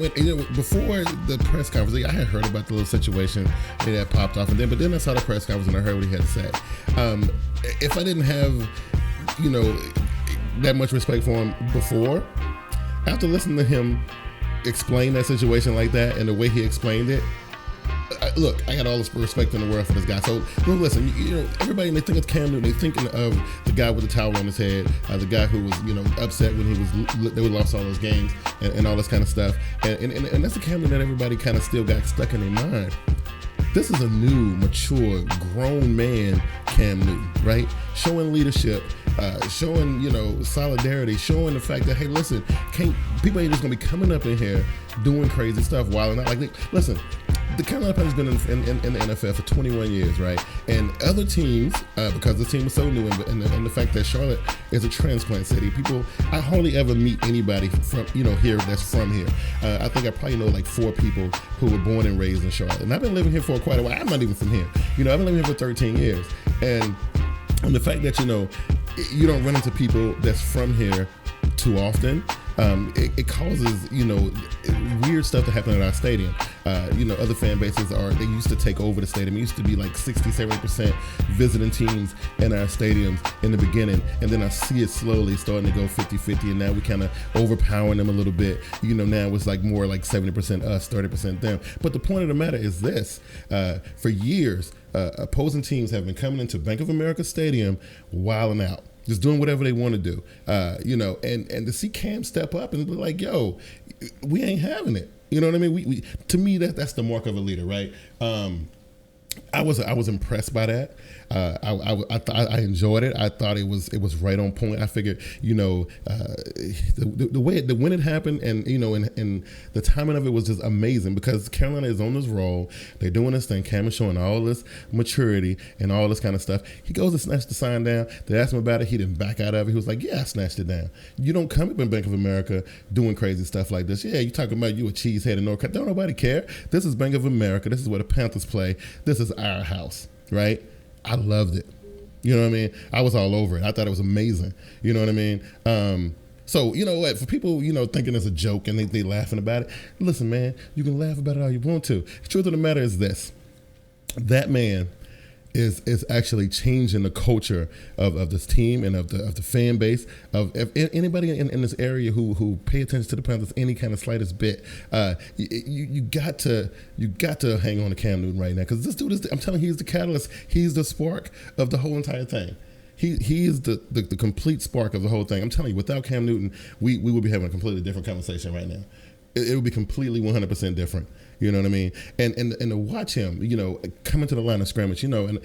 before the press conference, I had heard about the little situation that popped off. But then I saw the press conference and I heard what he had to say. If I didn't have, you know, that much respect for him before, after listening to him explain that situation like that and the way he explained it, look, I got all this respect in the world for this guy. So, listen, everybody, when they think of Cam Newton, they're thinking of the guy with the towel on his head, the guy who was, upset when they lost all those games and all this kind of stuff. And that's the Cam Newton that everybody kind of still got stuck in their mind. This is a new, mature, grown man, Cam Newton, right? Showing leadership, showing, solidarity, showing the fact that, hey, listen, people ain't just gonna be coming up in here doing crazy stuff, wilding out. Listen, the Carolina Panthers have been in the NFL for 21 years, right? And other teams, because the team is so new, and the fact that Charlotte is a transplant city, I hardly ever meet anybody from, here that's from here. I think I probably know like 4 people who were born and raised in Charlotte. And I've been living here for quite a while. I'm not even from here. I've been living here for 13 years. And the fact that, you don't run into people that's from here too often, it causes, weird stuff to happen at our stadium. Other fan bases they used to take over the stadium. It used to be like 60-70% visiting teams in our stadiums in the beginning. And then I see it slowly starting to go 50-50. And now we kind of overpowering them a little bit. Now it's like more like 70% us, 30% them. But the point of the matter is this, for years, opposing teams have been coming into Bank of America Stadium wilding out, just doing whatever they want to do, and to see Cam step up and be like, yo, we ain't having it. You know what I mean? We to me, that's the mark of a leader, right? I was impressed by that. I enjoyed it. I thought it was right on point. I figured, the way when it happened, and and the timing of it was just amazing, because Carolina is on this roll. They're doing this thing. Cam is showing all this maturity and all this kind of stuff. He goes to snatch the sign down. They asked him about it. He didn't back out of it. He was like, yeah, I snatched it down. You don't come up in Bank of America doing crazy stuff like this. Yeah, you talking about you a cheesehead in North Carolina. Don't nobody care. This is Bank of America. This is where the Panthers play. This is our house, right? I loved it. You know what I mean? I was all over it. I thought it was amazing. You know what I mean? So, you know what? For people, thinking it's a joke and they laughing about it, listen, man, you can laugh about it all you want to. The truth of the matter is this. That man is actually changing the culture of this team and of the fan base, of anybody in this area who pay attention to the Panthers any kind of slightest bit. You got to hang on to Cam Newton right now, because this dude I'm telling you, he's the catalyst. He's the spark of the whole entire thing. He is the complete spark of the whole thing. I'm telling you, without Cam Newton, we would be having a completely different conversation right now. It would be completely 100% different. You know what I mean? And to watch him, coming to the line of scrimmage, and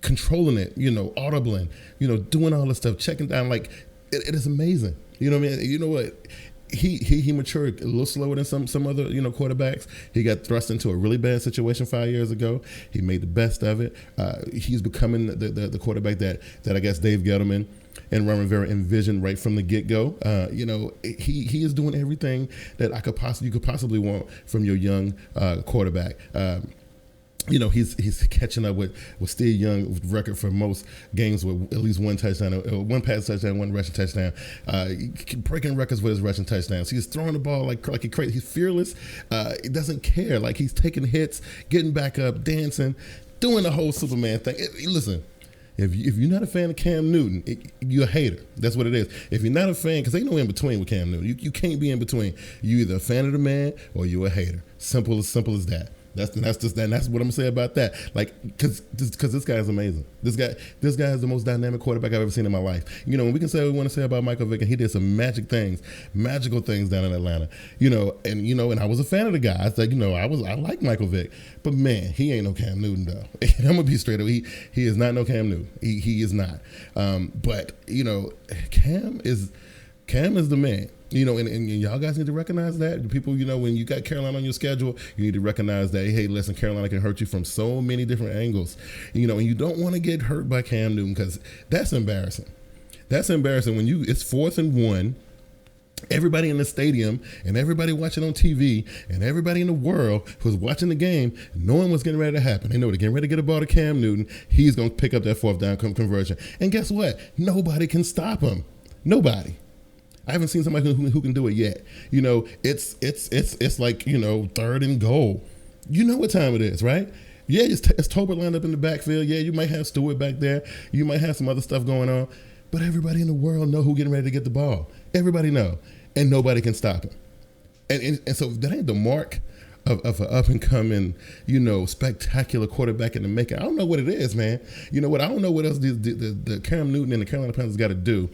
controlling it, audibling, doing all this stuff, checking down, like it is amazing. You know what I mean? You know what? He matured a little slower than some other quarterbacks. He got thrust into a really bad situation 5 years ago. He made the best of it. He's becoming the quarterback that I guess Dave Gettleman and Ron Rivera envisioned right from the get-go. He is doing everything that you could possibly want from your young quarterback. He's catching up with Steve Young's record for most games with at least one touchdown, one pass touchdown, one rushing touchdown. Breaking records with his rushing touchdowns. He's throwing the ball like crazy. He's fearless. He doesn't care. Like, he's taking hits, getting back up, dancing, doing the whole Superman thing. Listen. If you're not a fan of Cam Newton, you're a hater. That's what it is. If you're not a fan, because ain't no in between with Cam Newton. You can't be in between. You either a fan of the man or you a hater. Simple as that. That's what I'm gonna say about that. Like, because this guy is amazing. This guy is the most dynamic quarterback I've ever seen in my life. And we can say what we want to say about Michael Vick, and he did some magical things down in Atlanta. And I was a fan of the guy. It's like, I like Michael Vick, but man, he ain't no Cam Newton though. I'm gonna be straight up. He is not no Cam Newton. He is not. But Cam is the man. And y'all guys need to recognize that. The people, when you got Carolina on your schedule, you need to recognize that, hey, listen, Carolina can hurt you from so many different angles. And you don't want to get hurt by Cam Newton, because that's embarrassing. That's embarrassing when it's 4th and 1. Everybody in the stadium and everybody watching on TV and everybody in the world who's watching the game, knowing what's getting ready to happen. They know they're getting ready to get a ball to Cam Newton. He's going to pick up that 4th down conversion. And guess what? Nobody can stop him. Nobody. I haven't seen somebody who can do it yet. It's like 3rd and goal. You know what time it is, right? Yeah, it's Tolbert lined up in the backfield. Yeah, you might have Stewart back there. You might have some other stuff going on. But everybody in the world know who's getting ready to get the ball. Everybody know. And nobody can stop him. And so that ain't the mark of an up and coming, spectacular quarterback in the making. I don't know what it is, man. You know what? I don't know what else the Cam Newton and the Carolina Panthers got to do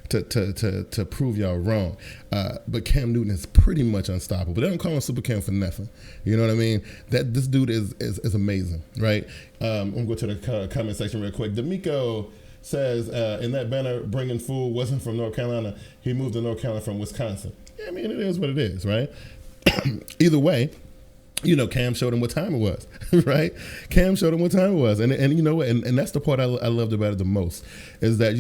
to prove y'all wrong. But Cam Newton is pretty much unstoppable. They don't call him Super Cam for nothing. You know what I mean? This dude is amazing, right? I'm gonna go to the comment section real quick. D'Amico says in that banner, bringing food wasn't from North Carolina. He moved to North Carolina from Wisconsin. Yeah, I mean, it is what it is, right? Either way, Cam showed him what time it was, right? Cam showed him what time it was, and you know what? And that's the part I loved about it the most is that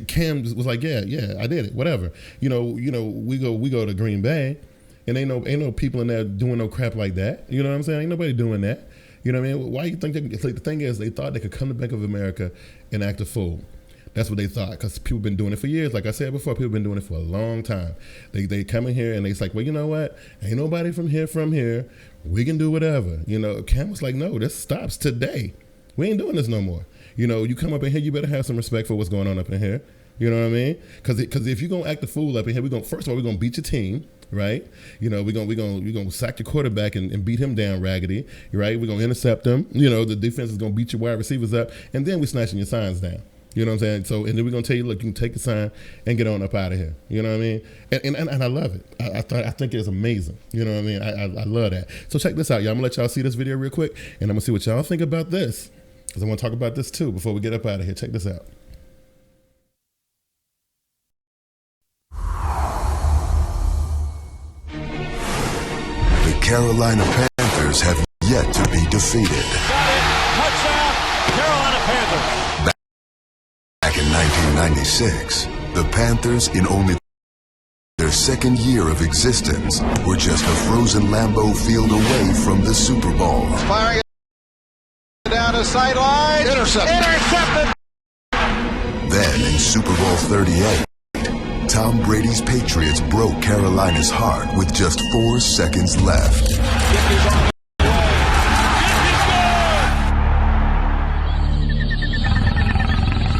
Cam was like, yeah, I did it, whatever. We go to Green Bay, and ain't no people in there doing no crap like that. You know what I'm saying? Ain't nobody doing that. You know what I mean? Why you think the thing is they thought they could come to Bank of America and act a fool. That's what they thought, because people been doing it for years. Like I said before, people been doing it for a long time. They come in here and they's like, well, you know what? Ain't nobody from here. We can do whatever. Cam was like, no, this stops today. We ain't doing this no more. You come up in here, you better have some respect for what's going on up in here. You know what I mean? Because if you're gonna act a fool up in here, first of all, we're gonna beat your team. Right, we're gonna sack your quarterback and beat him down raggedy. Right, we're gonna intercept him. The defense is gonna beat your wide receivers up, and then we're snatching your signs down. You know what I'm saying? So, and then we're gonna tell you, look, you can take the sign and get on up out of here. You know what I mean? And I love it. I think it's amazing. You know what I mean? I love that. So check this out, y'all. I'm gonna let y'all see this video real quick, and I'm gonna see what y'all think about this, because I want to talk about this too before we get up out of here. Check this out. The Carolina Panthers have yet to be defeated. Got it. Touchdown, Carolina Panthers. Back in 1996, the Panthers, in only their second year of existence, were just a frozen Lambeau Field away from the Super Bowl. Firing it down the sideline. Intercepted. Then in Super Bowl 38, Tom Brady's Patriots broke Carolina's heart with just 4 seconds left.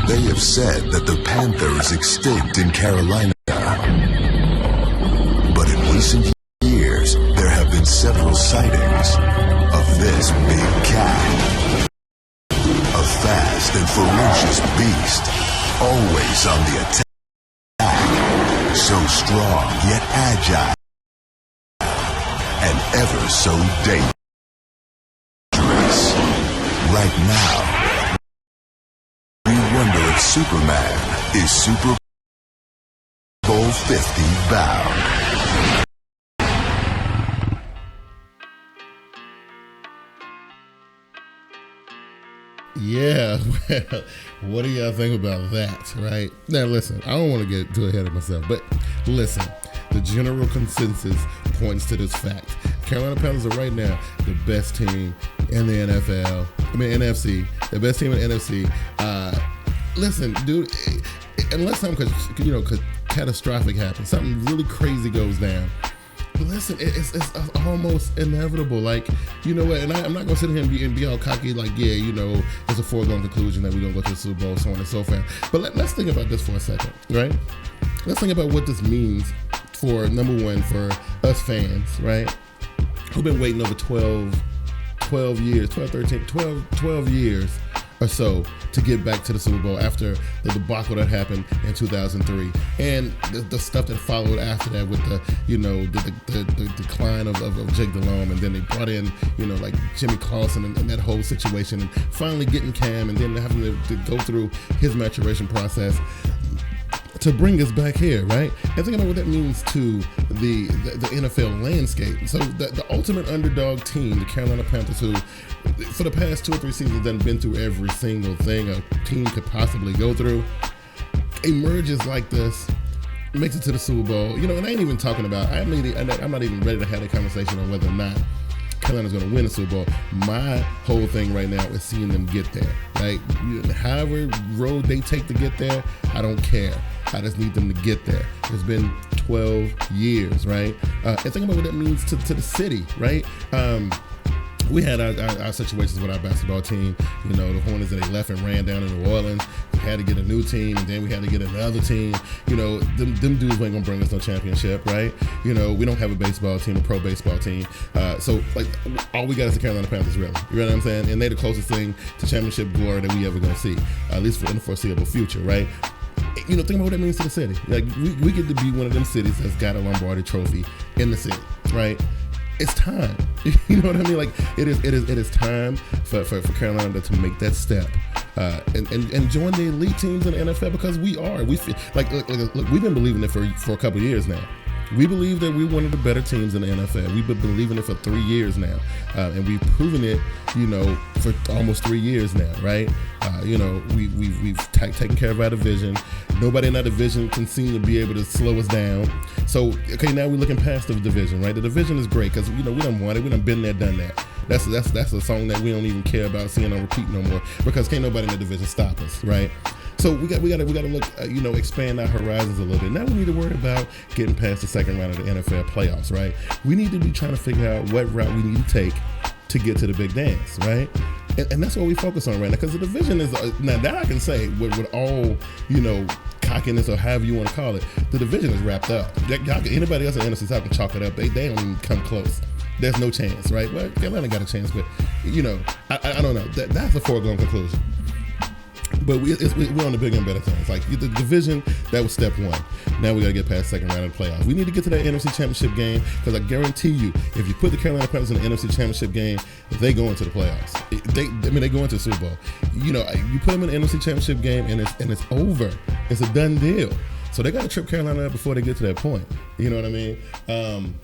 They have said that the panther is extinct in Carolina. But in recent years, there have been several sightings of this big cat. A fast and ferocious beast, always on the attack. So strong yet agile, and ever so dangerous. Right now, we wonder if Superman is Super Bowl 50 bound. Yeah, well, what do y'all think about that, right? Now, listen, I don't want to get too ahead of myself, but listen, the general consensus points to this fact. Carolina Panthers are right now the best team in the NFC, the best team in the NFC. Listen, dude, unless something catastrophic happens, something really crazy goes down, listen, it's almost inevitable. Like, you know what? And I'm not gonna sit here and be all cocky. Like, yeah, it's a foregone conclusion that we're gonna go to the Super Bowl, so on and so forth. But let's think about this for a second, right? Let's think about what this means for, number one, for us fans, right? Who've been waiting over 12 years or so to get back to the Super Bowl after the debacle that happened in 2003, and the stuff that followed after that with the decline of Jake Delhomme, and then they brought in like Jimmy Clausen and that whole situation, and finally getting Cam, and then having to go through his maturation process to bring us back here, right? And think about what that means to the NFL landscape. So the ultimate underdog team, the Carolina Panthers, who for the past 2 or 3 seasons have been through every single thing a team could possibly go through, emerges like this, makes it to the Super Bowl. And I ain't even talking about, I'm not even ready to have a conversation on whether or not Carolina's going to win the Super Bowl. My whole thing right now is seeing them get there. Like, however road they take to get there, I don't care. I just need them to get there. It's been 12 years, right? And think about what that means to the city, right? We had our situations with our basketball team. The Hornets, that they left and ran down in New Orleans. had to get a new team, and then we had to get another team. You know, them dudes ain't gonna bring us no championship, right? You know, we don't have a baseball team, a pro baseball team. So like, all we got is the Carolina Panthers, really. You know what I'm saying? And they're the closest thing to championship glory that we ever gonna see, at least in the foreseeable future, right? You know, think about what that means to the city. Like, we get to be one of them cities that's got a Lombardi trophy in the city, right? It's time. You know what I mean? Like, it is time for Carolina to make that step and join the elite teams in the NFL, because we feel like look, we've been believing it for a couple of years now. We believe that we're one of the better teams in the NFL. We've been believing it for 3 years now, and we've proven it, you know, for almost 3 years now, right? You know, we've taken care of our division. Nobody in our division can seem to be able to slow us down. So, okay, now we're looking past the division, right? The division is great because, you know, we done won it. We done been there, done that. That's a song that we don't even care about seeing on repeat no more, because can't nobody in the division stop us, right? So we got to look, you know, expand our horizons a little bit. Now we need to worry about getting past the second round of the NFL playoffs, right? We need to be trying to figure out what route we need to take to get to the big dance, right? And that's what we focus on right now, because the division is now that I can say with all, you know, cockiness or however you want to call it, the division is wrapped up. Anybody else in the NFC South can chalk it up. They don't even come close. There's no chance, right? Well, Carolina got a chance, but you know, I don't know. That's a foregone conclusion. But we're on the bigger and better things. Like the division, that was step one. Now we got to get past the second round of the playoffs. We need to get to that NFC Championship game, because I guarantee you, if you put the Carolina Panthers in the NFC Championship game, they go into the playoffs. They go into the Super Bowl. You know, you put them in the NFC Championship game, and it's over. It's a done deal. So they got to trip Carolina up before they get to that point. You know what I mean?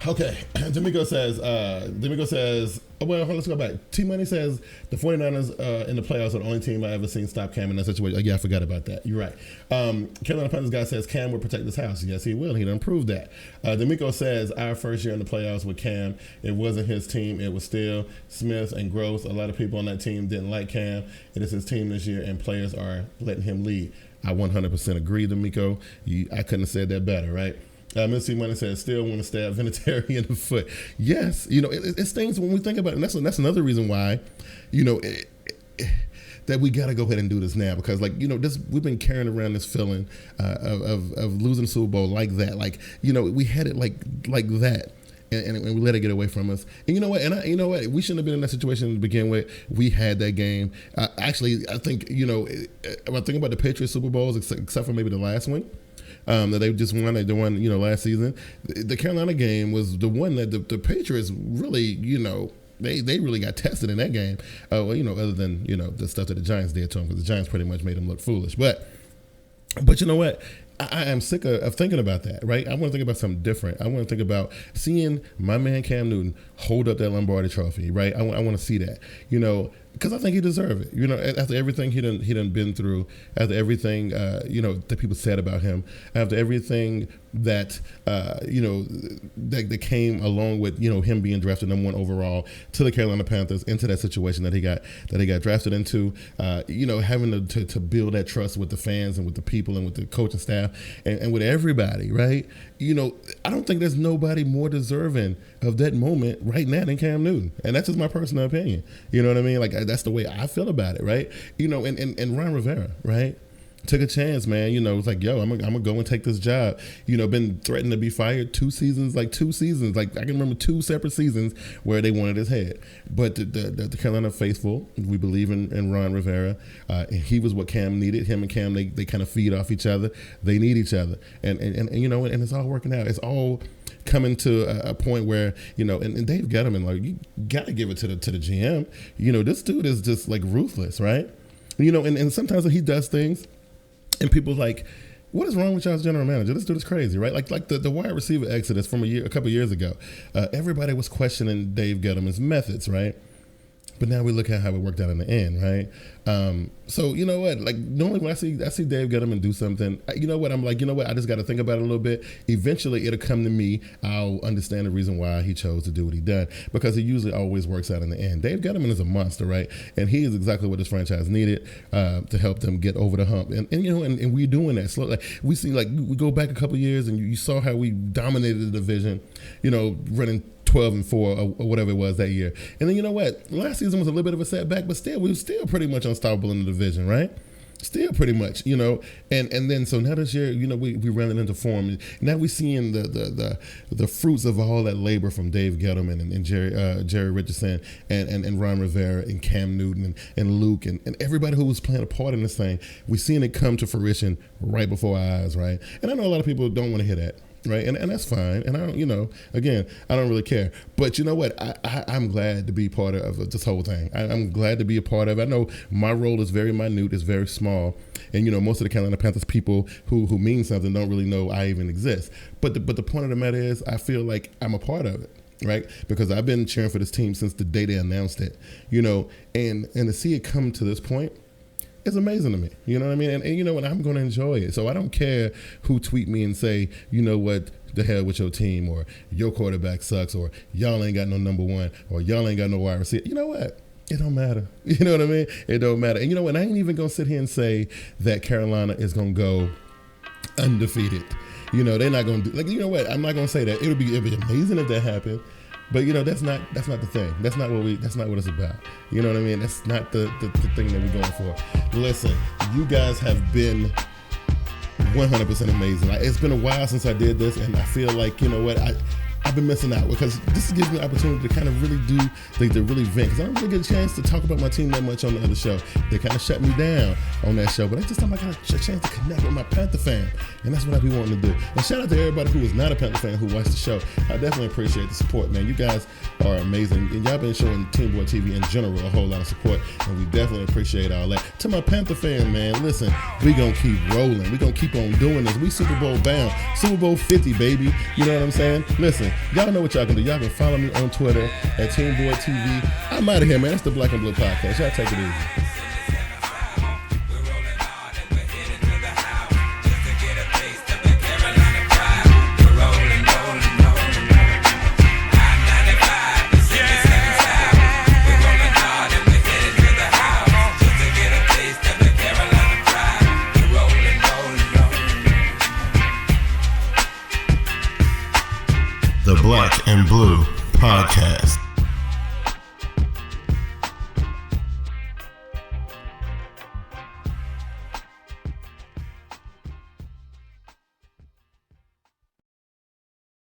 Okay, D'Amico says, well, let's go back. T-Money says the 49ers in the playoffs are the only team I ever seen stop Cam in that situation. Yeah, I forgot about that. You're right. Carolina Panthers guy says Cam will protect his house. Yes, he will. He done proved that. D'Amico says our first year in the playoffs with Cam, it wasn't his team. It was still Smith and Gross. A lot of people on that team didn't like Cam. It is his team this year, and players are letting him lead. I 100% agree, D'Amico. I couldn't have said that better, right? Missy Money says, still want to stab Vinatieri in the foot. Yes, you know, it's things when we think about it, and that's another reason why, you know, that we got to go ahead and do this now, because, like, you know, we've been carrying around this feeling of losing the Super Bowl like that. Like, you know, we had it like that. And we let it get away from us. And you know what? You know what? We shouldn't have been in that situation to begin with. We had that game. Actually, I think, you know, when I think about the Patriots Super Bowls, except for maybe the last one, that they just won, you know, last season. The Carolina game was the one that the Patriots really, you know, they really got tested in that game. Well, you know, other than, you know, the stuff that the Giants did to them, because the Giants pretty much made them look foolish. But you know what? I am sick of thinking about that, right? I want to think about something different. I want to think about seeing my man Cam Newton hold up that Lombardi trophy, right? I want to see that, you know, because I think he deserves it. You know, after everything he done been through, after everything, you know, that people said about him, after everything that, you know, that came along with, you know, him being drafted #1 overall to the Carolina Panthers, into that situation that he got drafted into, you know, having to build that trust with the fans and with the people and with the coaching staff and with everybody, right? You know, I don't think there's nobody more deserving of that moment right now than Cam Newton. And that's just my personal opinion. You know what I mean? Like, that's the way I feel about it, right? You know, and Ron Rivera, right? Took a chance, man. You know, it was like, yo, I'm gonna go and take this job. You know, been threatened to be fired 2 seasons. Like, I can remember 2 separate seasons where they wanted his head. But the Carolina faithful, we believe in Ron Rivera. He was what Cam needed. Him and Cam, they kind of feed off each other. They need each other, and you know, and it's all working out. It's all coming to a point where, you know, and Dave Gettleman, like, you got to give it to the GM. You know, this dude is just like ruthless, right? You know, and sometimes when he does things, and people like, what is wrong with y'all's general manager? This dude is crazy, right? Like the wide receiver exodus from a couple years ago. Everybody was questioning Dave Gettleman's methods, right? But now we look at how it worked out in the end, right? So you know what? Like, normally when I see Dave Gettleman do something, you know what? I'm like, you know what? I just got to think about it a little bit. Eventually, it'll come to me. I'll understand the reason why he chose to do what he did, because it usually always works out in the end. Dave Gettleman is a monster, right? And he is exactly what this franchise needed to help them get over the hump. And you know, and we're doing that. So like, we see, like, we go back a couple of years, and you saw how we dominated the division. You know, running 12-4 or whatever it was that year. And then, you know what? Last season was a little bit of a setback, but still, we were still pretty much unstoppable in the division, right? Still pretty much, you know, and then so now this year, you know, we ran it into form. Now we're seeing the fruits of all that labor from Dave Gettleman and Jerry Richardson and Ron Rivera and Cam Newton and Luke and everybody who was playing a part in this thing. We're seeing it come to fruition right before our eyes, right? And I know a lot of people don't want to hear that. Right, and that's fine, and I don't, you know, again, I don't really care. But you know what? I'm glad to be part of this whole thing. I'm glad to be a part of it. I know my role is very minute, it's very small, and you know, most of the Carolina Panthers people who mean something don't really know I even exist. But the point of the matter is, I feel like I'm a part of it. Right, because I've been cheering for this team since the day they announced it. You know, and to see it come to this point, it's amazing to me. You know what I mean? And you know what? I'm going to enjoy it. So I don't care who tweet me and say, you know what, the hell with your team, or your quarterback sucks, or y'all ain't got no number one, or y'all ain't got no wide receiver. You know what? It don't matter. You know what I mean? It don't matter. And you know what? I ain't even going to sit here and say that Carolina is going to go undefeated. You know, they're not going to do, like, you know what? I'm not going to say that. It'd be amazing if that happened. But you know, that's not the thing. That's not what it's about. You know what I mean? That's not the thing that we're going for. Listen, you guys have been 100% amazing. It's been a while since I did this, and I feel like, you know what, I've been missing out, because this gives me an opportunity to kind of really do, to really vent, because I don't really get a chance to talk about my team that much on the other show. They kind of shut me down on that show, but I just thought I got a chance to connect with my Panther fan, and that's what I be wanting to do. And shout out to everybody who is not a Panther fan who watched the show. I definitely appreciate the support, man. You guys are amazing, and y'all been showing TeamBoydTV in general a whole lot of support, and we definitely appreciate all that. To my Panther fan, man, listen, we gonna keep rolling. We gonna keep on doing this. We Super Bowl bound. Super Bowl 50, baby. You know what I'm saying? Listen, y'all know what y'all can do. Y'all can follow me on Twitter at TeamBoydTV. I'm out of here, man. That's the Black and Blue Podcast. Y'all take it easy.